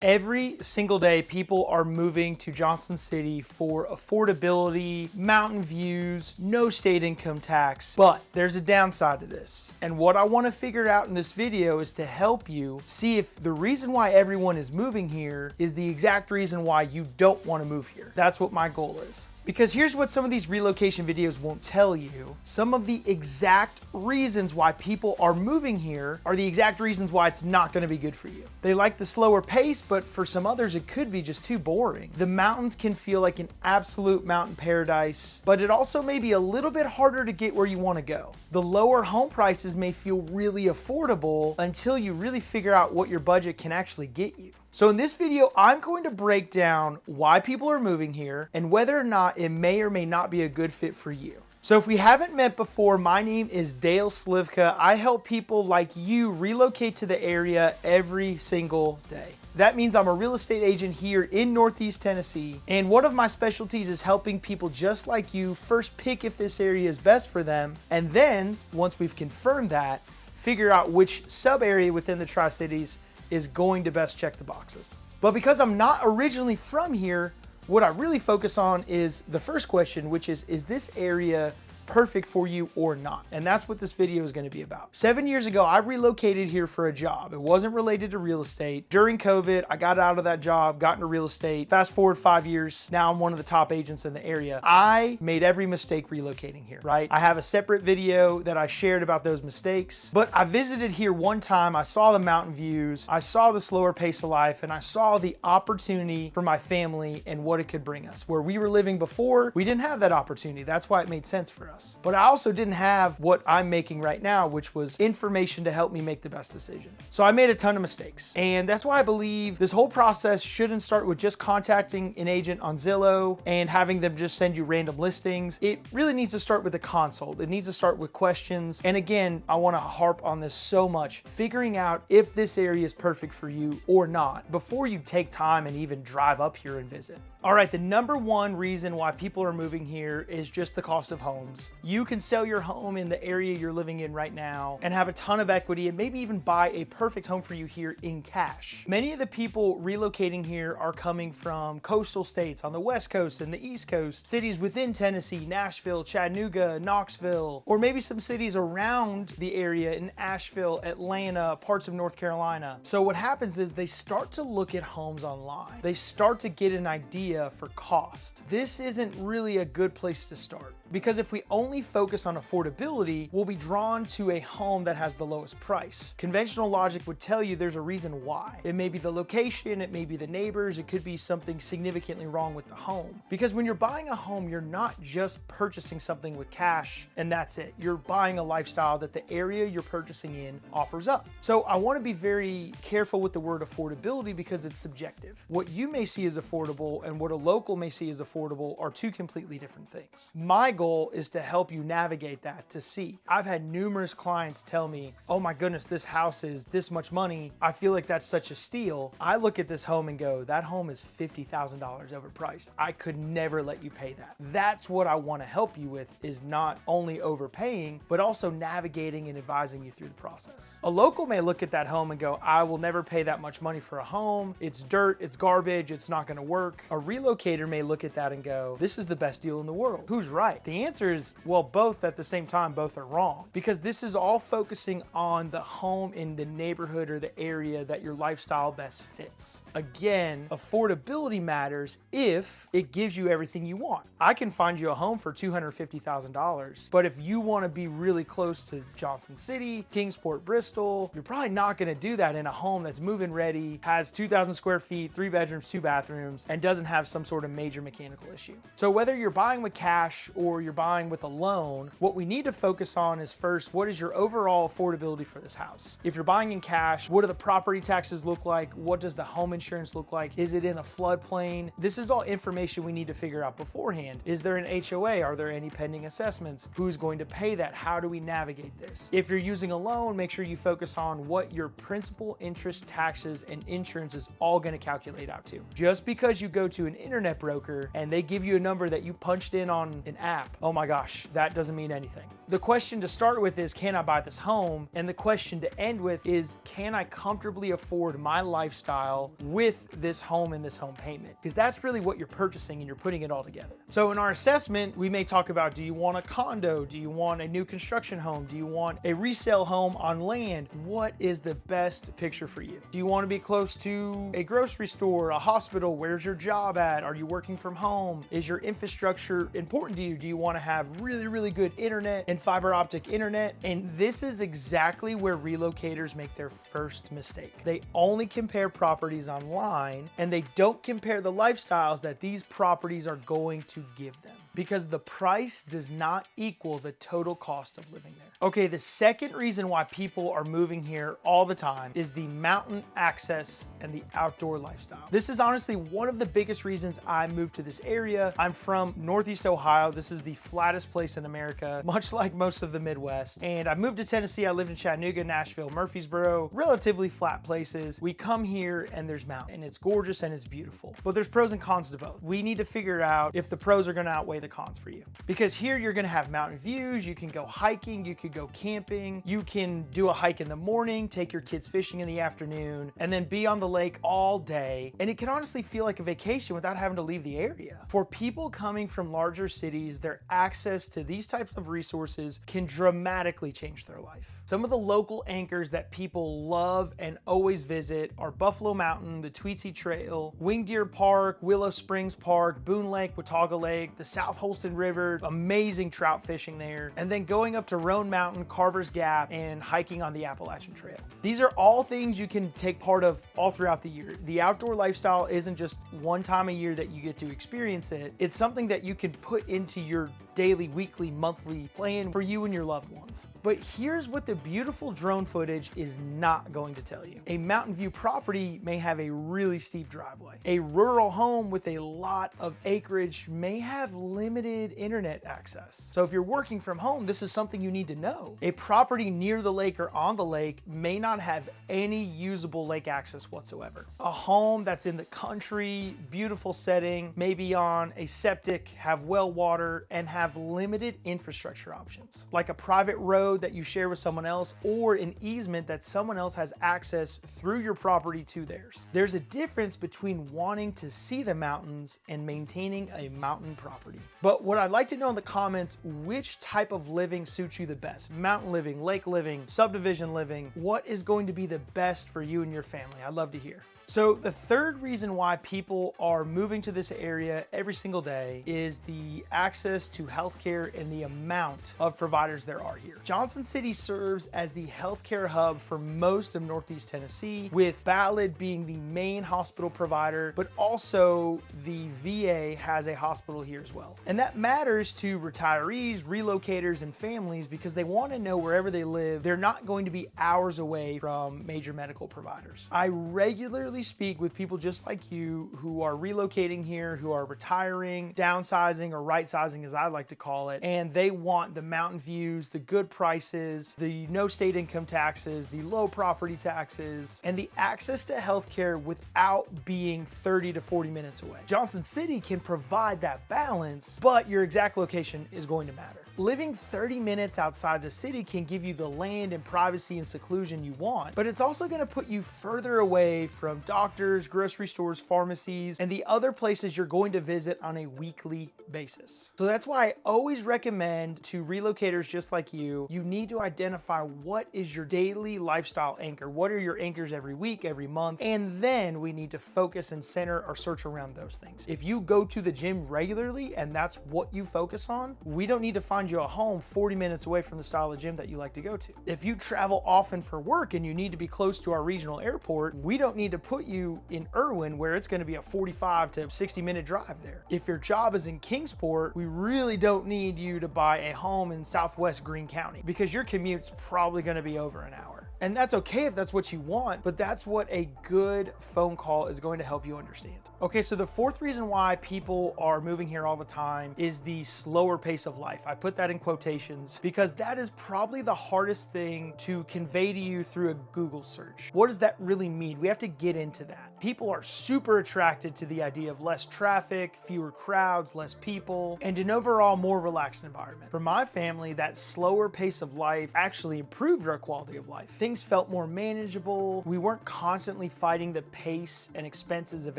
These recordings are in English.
Every single day, people are moving to Johnson City for affordability, mountain views, no state income tax, but there's a downside to this. And what I want to figure out in this video is to help you see if the reason why everyone is moving here is the exact reason why you don't want to move here. That's what my goal is. Because here's what some of these relocation videos won't tell you. Some of the exact reasons why people are moving here are the exact reasons why it's not going to be good for you. They like the slower pace, but for some others, it could be just too boring. The mountains can feel like an absolute mountain paradise, but it also may be a little bit harder to get where you want to go. The lower home prices may feel really affordable until you really figure out what your budget can actually get you. So in this video, I'm going to break down why people are moving here and whether or not it may or may not be a good fit for you. So if we haven't met before, my name is Dale Slivka. I help people like you relocate to the area every single day. That means I'm a real estate agent here in Northeast Tennessee, and one of my specialties is helping people just like you first pick if this area is best for them, and then once we've confirmed that, figure out which sub area within the Tri-Cities is going to best check the boxes. But because I'm not originally from here, what I really focus on is the first question, which is this area perfect for you or not? And that's what this video is going to be about. 7 years ago, I relocated here for a job. It wasn't related to real estate. During COVID, I got out of that job, got into real estate. Fast forward 5 years, now I'm one of the top agents in the area. I made every mistake relocating here, right? I have a separate video that I shared about those mistakes, but I visited here one time. I saw the mountain views, I saw the slower pace of life, and I saw the opportunity for my family and what it could bring us. Where we were living before, we didn't have that opportunity. That's why it made sense for us. But I also didn't have what I'm making right now, which was information to help me make the best decision. So I made a ton of mistakes. And that's why I believe this whole process shouldn't start with just contacting an agent on Zillow and having them just send you random listings. It really needs to start with a consult. It needs to start with questions. And again, I want to harp on this so much, figuring out if this area is perfect for you or not before you take time and even drive up here and visit. All right, the number one reason why people are moving here is just the cost of homes. You can sell your home in the area you're living in right now and have a ton of equity and maybe even buy a perfect home for you here in cash. Many of the people relocating here are coming from coastal states on the West Coast and the East Coast, cities within Tennessee, Nashville, Chattanooga, Knoxville, or maybe some cities around the area in Asheville, Atlanta, parts of North Carolina. So what happens is they start to look at homes online. They start to get an idea for cost. This isn't really a good place to start, because if we only focus on affordability, we'll be drawn to a home that has the lowest price. Conventional logic would tell you there's a reason why. It may be the location, it may be the neighbors, it could be something significantly wrong with the home. Because when you're buying a home, you're not just purchasing something with cash and that's it. You're buying a lifestyle that the area you're purchasing in offers up. So I want to be very careful with the word affordability because it's subjective. What you may see as affordable and what a local may see as affordable are two completely different things. My goal is to help you navigate that, to see. I've had numerous clients tell me, oh my goodness, this house is this much money. I feel like that's such a steal. I look at this home and go, that home is $50,000 overpriced. I could never let you pay that. That's what I want to help you with, is not only overpaying, but also navigating and advising you through the process. A local may look at that home and go, I will never pay that much money for a home. It's dirt, it's garbage, it's not going to work. A relocator may look at that and go, this is the best deal in the world. Who's right? The answer is, well, both at the same time, both are wrong, because this is all focusing on the home in the neighborhood or the area that your lifestyle best fits. Again, affordability matters if it gives you everything you want. I can find you a home for $250,000, but if you want to be really close to Johnson City, Kingsport, Bristol, you're probably not going to do that in a home that's move-in ready, has 2,000 square feet, 3 bedrooms, 2 bathrooms, and doesn't have some sort of major mechanical issue. So whether you're buying with cash or you're buying with a loan, what we need to focus on is first, what is your overall affordability for this house? If you're buying in cash, what do the property taxes look like? What does the home insurance look like? Is it in a floodplain? This is all information we need to figure out beforehand. Is there an HOA? Are there any pending assessments? Who's going to pay that? How do we navigate this? If you're using a loan, make sure you focus on what your principal, interest, taxes, and insurance is all going to calculate out to. Just because you go to an internet broker and they give you a number that you punched in on an app, oh my gosh, gosh, that doesn't mean anything. The question to start with is, can I buy this home? And the question to end with is, can I comfortably afford my lifestyle with this home and this home payment? Because that's really what you're purchasing and you're putting it all together. So in our assessment, we may talk about, do you want a condo? Do you want a new construction home? Do you want a resale home on land? What is the best picture for you? Do you want to be close to a grocery store, a hospital? Where's your job at? Are you working from home? Is your infrastructure important to you? Do you want to have really, really good internet and fiber optic internet? And this is exactly where relocators make their first mistake. They only compare properties online and they don't compare the lifestyles that these properties are going to give them, because the price does not equal the total cost of living there. Okay, the second reason why people are moving here all the time is the mountain access and the outdoor lifestyle. This is honestly one of the biggest reasons I moved to this area. I'm from Northeast Ohio. This is the flattest place in America, much like most of the Midwest. And I moved to Tennessee. I lived in Chattanooga, Nashville, Murfreesboro, relatively flat places. We come here and there's mountain and it's gorgeous and it's beautiful, but there's pros and cons to both. We need to figure out if the pros are gonna outweigh the cons for you, because here you're gonna have mountain views. You can go hiking, you could go camping, you can do a hike in the morning, take your kids fishing in the afternoon, and then be on the lake all day. And it can honestly feel like a vacation without having to leave the area. For people coming from larger cities, their access to these types of resources can dramatically change their life. Some of the local anchors that people love and always visit are Buffalo Mountain, the Tweetsie Trail, Winged Deer Park, Willow Springs Park, Boone Lake, Watauga Lake, the South Holston River, amazing trout fishing there, and then going up to Roan Mountain, Carver's Gap, and hiking on the Appalachian Trail. These are all things you can take part of all throughout the year. The outdoor lifestyle isn't just one time a year that you get to experience it. It's something that you can put into your daily, weekly, monthly plan for you and your loved ones. But here's what the beautiful drone footage is not going to tell you. A mountain view property may have a really steep driveway. A rural home with a lot of acreage may have limited internet access. So if you're working from home, this is something you need to know. A property near the lake or on the lake may not have any usable lake access whatsoever. A home that's in the country, beautiful setting, maybe on a septic, have well water, and have limited infrastructure options, like a private road that you share with someone else or an easement that someone else has access through your property to theirs. There's a difference between wanting to see the mountains and maintaining a mountain property. But what I'd like to know in the comments, which type of living suits you the best? Mountain living, lake living, subdivision living? What is going to be the best for you and your family? I'd love to hear. So the third reason why people are moving to this area every single day is the access to healthcare and the amount of providers there are here. Johnson City serves as the healthcare hub for most of Northeast Tennessee, with Ballad being the main hospital provider, but also the VA has a hospital here as well. And that matters to retirees, relocators, and families because they want to know wherever they live, they're not going to be hours away from major medical providers. I regularly speak with people just like you who are relocating here, who are retiring, downsizing, or right-sizing as I like to call it, and they want the mountain views, the good prices, the no state income taxes, the low property taxes, and the access to healthcare without being 30 to 40 minutes away. Johnson City can provide that balance, but your exact location is going to matter. Living 30 minutes outside the city can give you the land and privacy and seclusion you want, but it's also going to put you further away from doctors, grocery stores, pharmacies, and the other places you're going to visit on a weekly basis. So that's why I always recommend to relocators just like you need to identify what is your daily lifestyle anchor. What are your anchors every week, every month? And then we need to focus and center our search around those things. If you go to the gym regularly and that's what you focus on, we don't need to find you a home 40 minutes away from the style of gym that you like to go to. If you travel often for work and you need to be close to our regional airport, we don't need to put you in Irwin where it's going to be a 45 to 60 minute drive there. If your job is in Kingsport, we really don't need you to buy a home in Southwest Greene County because your commute's probably going to be over an hour. And that's okay if that's what you want, but that's what a good phone call is going to help you understand. Okay, so the fourth reason why people are moving here all the time is the slower pace of life. I put that in quotations because that is probably the hardest thing to convey to you through a Google search. What does that really mean? We have to get into that. People are super attracted to the idea of less traffic, fewer crowds, less people, and an overall more relaxed environment. For my family, that slower pace of life actually improved our quality of life. Things felt more manageable. We weren't constantly fighting the pace and expenses of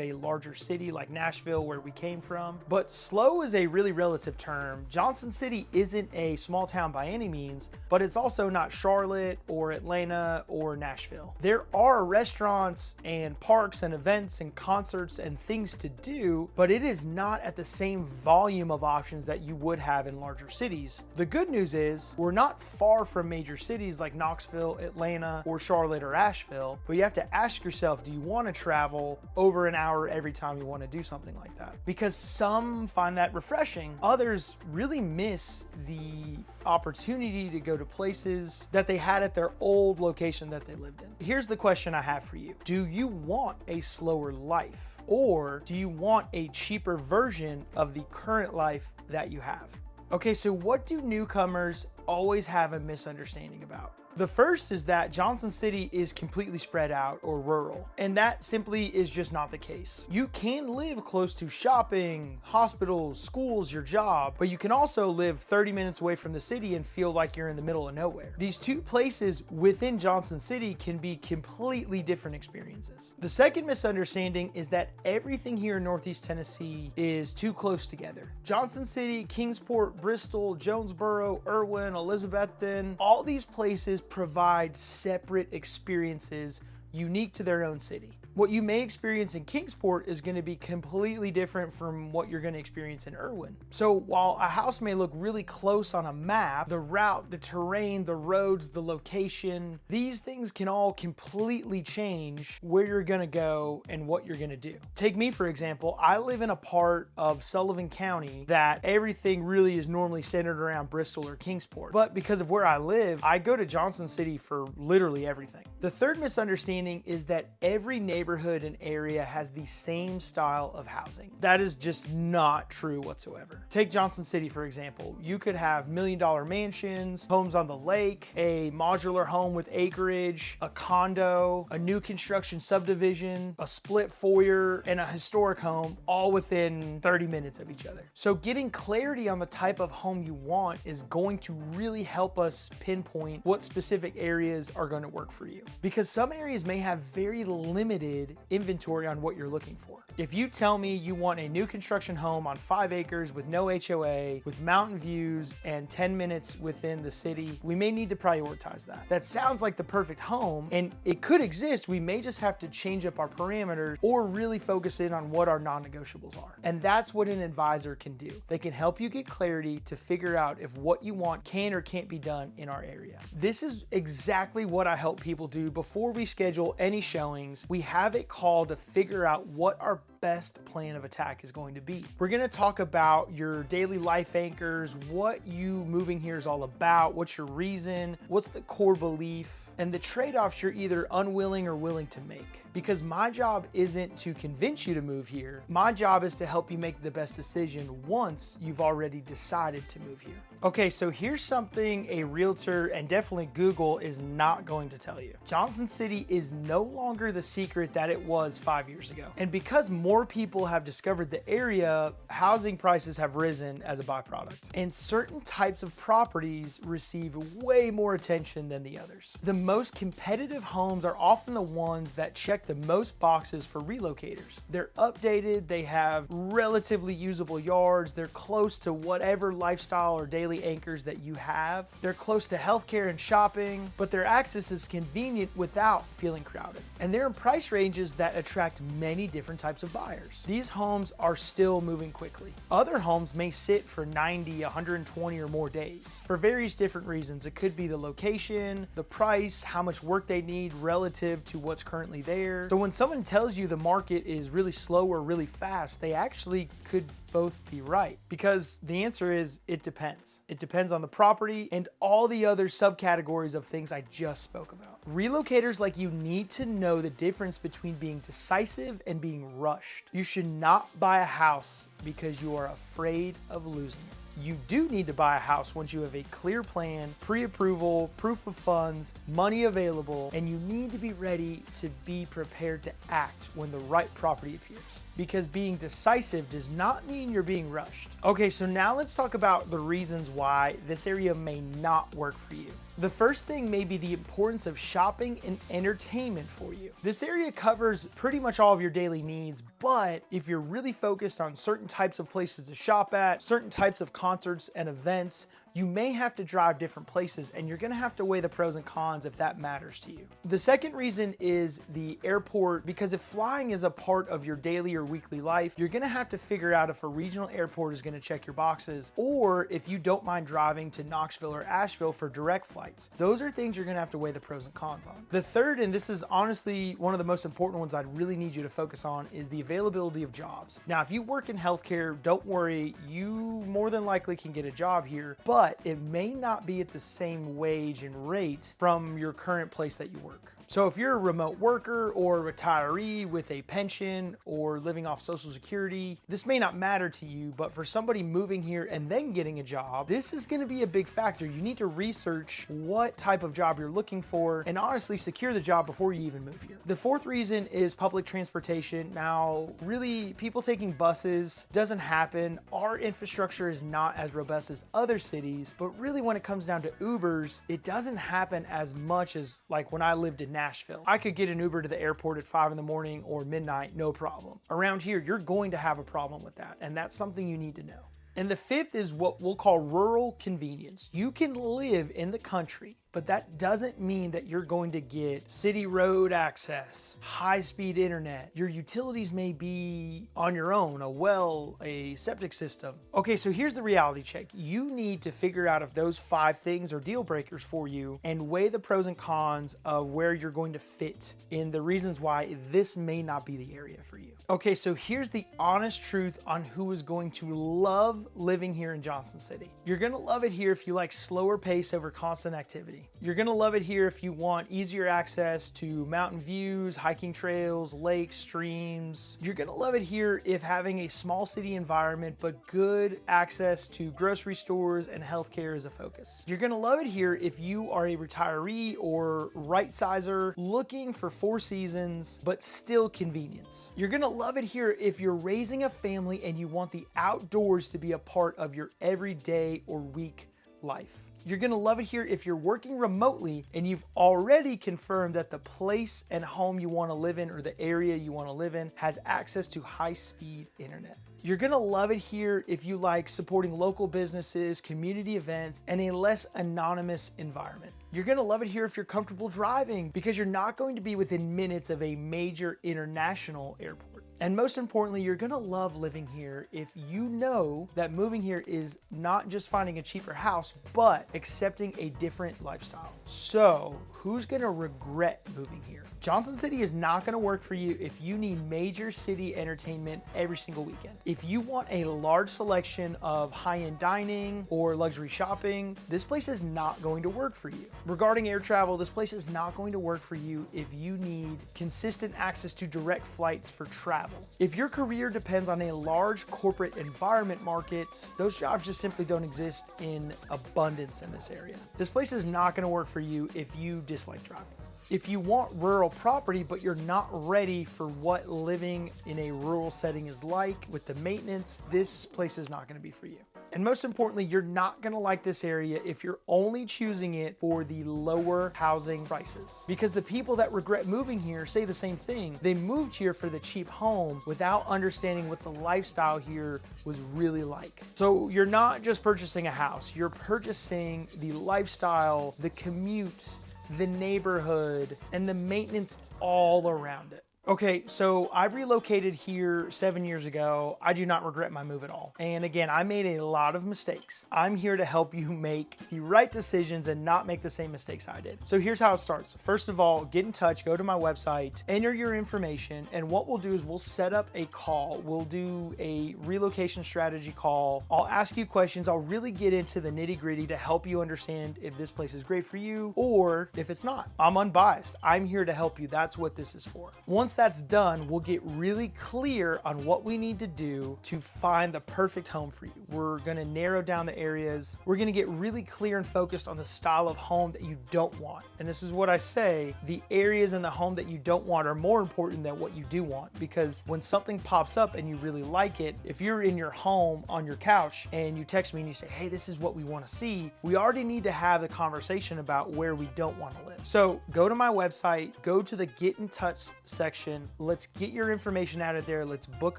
a larger city like Nashville, where we came from. But slow is a really relative term. Johnson City isn't a small town by any means, but it's also not Charlotte or Atlanta or Nashville. There are restaurants and parks and events and concerts and things to do, but it is not at the same volume of options that you would have in larger cities. The good news is we're not far from major cities like Knoxville, Atlanta, or Charlotte or Asheville, but you have to ask yourself, do you want to travel over an hour every time you want to do something like that? Because some find that refreshing. Others really miss the opportunity to go to places that they had at their old location that they lived in. Here's the question I have for you. Do you want a slower life, or do you want a cheaper version of the current life that you have? Okay, so what do newcomers always have a misunderstanding about? The first is that Johnson City is completely spread out or rural, and that simply is just not the case. You can live close to shopping, hospitals, schools, your job, but you can also live 30 minutes away from the city and feel like you're in the middle of nowhere. These two places within Johnson City can be completely different experiences. The second misunderstanding is that everything here in Northeast Tennessee is too close together. Johnson City, Kingsport, Bristol, Jonesboro, Irwin, Elizabethton, all these places provide separate experiences unique to their own city. What you may experience in Kingsport is going to be completely different from what you're going to experience in Irwin. So while a house may look really close on a map, the route, the terrain, the roads, the location, these things can all completely change where you're going to go and what you're going to do. Take me, for example. I live in a part of Sullivan County that everything really is normally centered around Bristol or Kingsport. But because of where I live, I go to Johnson City for literally everything. The third misunderstanding is that every neighborhood and area has the same style of housing. That is just not true whatsoever. Take Johnson City, for example. You could have million-dollar mansions, homes on the lake, a modular home with acreage, a condo, a new construction subdivision, a split foyer, and a historic home, all within 30 minutes of each other. So getting clarity on the type of home you want is going to really help us pinpoint what specific areas are going to work for you. Because some areas may have very limited inventory on what you're looking for. If you tell me you want a new construction home on 5 acres with no HOA, with mountain views and 10 minutes within the city, we may need to prioritize that. That sounds like the perfect home, and it could exist. We may just have to change up our parameters or really focus in on what our non-negotiables are. And that's what an advisor can do. They can help you get clarity to figure out if what you want can or can't be done in our area. This is exactly what I help people do before we schedule any showings. We have it called to figure out what our best plan of attack is going to be. We're going to talk about your daily life anchors, what you moving here is all about, what's your reason, what's the core belief, and the trade-offs you're either unwilling or willing to make. Because my job isn't to convince you to move here. My job is to help you make the best decision once you've already decided to move here. Okay, so here's something a realtor and definitely Google is not going to tell you. Johnson City is no longer the secret that it was 5 years ago. And because more people have discovered the area, housing prices have risen as a byproduct. And certain types of properties receive way more attention than the others. The most competitive homes are often the ones that check the most boxes for relocators. They're updated, they have relatively usable yards, they're close to whatever lifestyle or daily anchors that you have. They're close to healthcare and shopping, but their access is convenient without feeling crowded. And they're in price ranges that attract many different types of buyers. These homes are still moving quickly. Other homes may sit for 90, 120 or more days. For various different reasons. It could be the location, the price, price, how much work they need relative to what's currently there. So when someone tells you the market is really slow or really fast, they actually could both be right, because the answer is it depends. It depends on the property and all the other subcategories of things I just spoke about. Relocators like you need to know the difference between being decisive and being rushed. You should not buy a house because you are afraid of losing it. You do need to buy a house once you have a clear plan, pre-approval, proof of funds, money available, and you need to be ready to be prepared to act when the right property appears. Because being decisive does not mean you're being rushed. Okay, so now let's talk about the reasons why this area may not work for you. The first thing may be the importance of shopping and entertainment for you. This area covers pretty much all of your daily needs, but if you're really focused on certain types of places to shop at, certain types of concerts and events, you may have to drive different places, and you're gonna have to weigh the pros and cons if that matters to you. The second reason is the airport, because if flying is a part of your daily or weekly life, you're gonna have to figure out if a regional airport is gonna check your boxes, or if you don't mind driving to Knoxville or Asheville for direct flights. Those are things you're gonna have to weigh the pros and cons on. The third, and this is honestly one of the most important ones I'd really need you to focus on, is the availability of jobs. Now, if you work in healthcare, don't worry, you more than likely can get a job here, but it may not be at the same wage and rate from your current place that you work. So if you're a remote worker or a retiree with a pension or living off Social Security, this may not matter to you, but for somebody moving here and then getting a job, this is gonna be a big factor. You need to research what type of job you're looking for and honestly secure the job before you even move here. The fourth reason is public transportation. Now, really, people taking buses doesn't happen. Our infrastructure is not as robust as other cities, but really when it comes down to Ubers, it doesn't happen as much as like when I lived in Nashville. I could get an Uber to the airport at 5 in the morning or midnight, no problem. Around here, you're going to have a problem with that, and that's something you need to know. And the fifth is what we'll call rural convenience. You can live in the country, but that doesn't mean that you're going to get city road access, high-speed internet. Your utilities may be on your own, a well, a septic system. Okay, so here's the reality check. You need to figure out if those 5 things are deal breakers for you and weigh the pros and cons of where you're going to fit in the reasons why this may not be the area for you. Okay, so here's the honest truth on who is going to love living here in Johnson City. You're gonna love it here if you like slower pace over constant activity. You're gonna love it here if you want easier access to mountain views, hiking trails, lakes, streams. You're gonna love it here if having a small city environment, but good access to grocery stores and healthcare is a focus. You're gonna love it here if you are a retiree or right sizer looking for 4 seasons, but still convenience. You're gonna love it here if you're raising a family and you want the outdoors to be a part of your everyday or week life. You're gonna love it here if you're working remotely and you've already confirmed that the place and home you wanna live in or the area you wanna live in has access to high-speed internet. You're gonna love it here if you like supporting local businesses, community events, and a less anonymous environment. You're gonna love it here if you're comfortable driving because you're not going to be within minutes of a major international airport. And most importantly, you're gonna love living here if you know that moving here is not just finding a cheaper house, but accepting a different lifestyle. So who's gonna regret moving here? Johnson City is not gonna work for you if you need major city entertainment every single weekend. If you want a large selection of high-end dining or luxury shopping, this place is not going to work for you. Regarding air travel, this place is not going to work for you if you need consistent access to direct flights for travel. If your career depends on a large corporate environment market, those jobs just simply don't exist in abundance in this area. This place is not gonna work for you if you dislike driving. If you want rural property, but you're not ready for what living in a rural setting is like with the maintenance, this place is not gonna be for you. And most importantly, you're not gonna like this area if you're only choosing it for the lower housing prices. Because the people that regret moving here say the same thing. They moved here for the cheap home without understanding what the lifestyle here was really like. So you're not just purchasing a house, you're purchasing the lifestyle, the commute, the neighborhood, and the maintenance all around it. Okay, so I relocated here 7 years ago. I do not regret my move at all. And again, I made a lot of mistakes. I'm here to help you make the right decisions and not make the same mistakes I did. So here's how it starts. First of all, get in touch, go to my website, enter your information, and what we'll do is we'll set up a call. We'll do a relocation strategy call. I'll ask you questions. I'll really get into the nitty-gritty to help you understand if this place is great for you or if it's not. I'm unbiased. I'm here to help you. That's what this is for. Once that's done, we'll get really clear on what we need to do to find the perfect home for you. We're gonna narrow down the areas. We're gonna get really clear and focused on the style of home that you don't want. And this is what I say, the areas in the home that you don't want are more important than what you do want, because when something pops up and you really like it, if you're in your home on your couch and you text me and you say, hey, this is what we wanna see, we already need to have the conversation about where we don't wanna live. So go to my website, go to the Get in Touch section. Let's get your information out of there. Let's book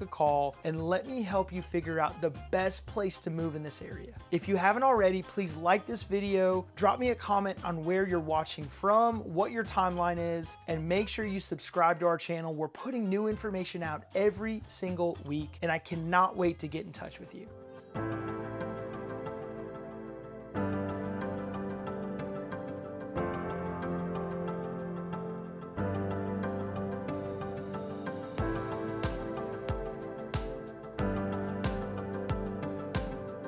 a call and let me help you figure out the best place to move in this area. If you haven't already, please like this video, drop me a comment on where you're watching from, what your timeline is, and make sure you subscribe to our channel. We're putting new information out every single week, and I cannot wait to get in touch with you.